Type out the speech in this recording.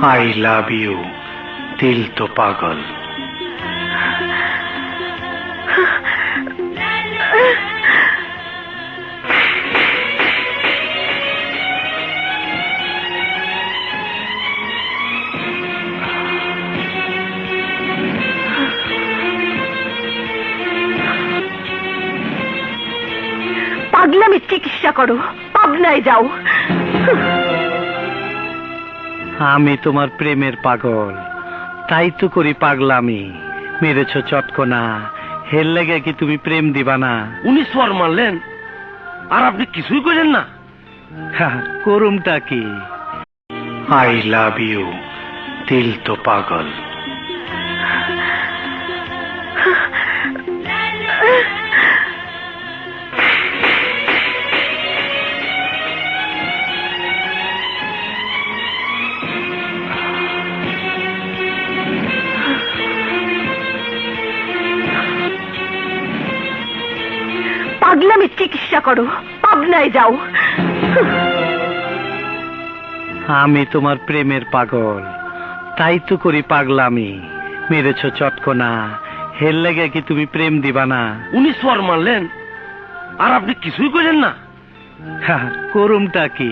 I love you दिल तो पागल। পাগলামি চিকিৎসা করো, পাবনায় যাও। আমি তোমার প্রেমের পাগল, তাই তো করি পাগলামি। মেরেছ চটকনা, হের লেগে কি তুমি প্রেম দিবা না? উনি স্বর মারলেন আর আপনি কিছুই করেন না। করুমটা কি? आई लव यू दिल तो पागल। পাগলামি চিকিৎসা করো, পাবনায় যাও। আমি তোমার প্রেমের পাগল, তাই তো করি পাগলামি। মেরেছ চটকনা, হের লেগে কি তুমি প্রেম দিবা না? উনি স্বর মারলেন আর আপনি কিছুই করেন না। করুমটা কি?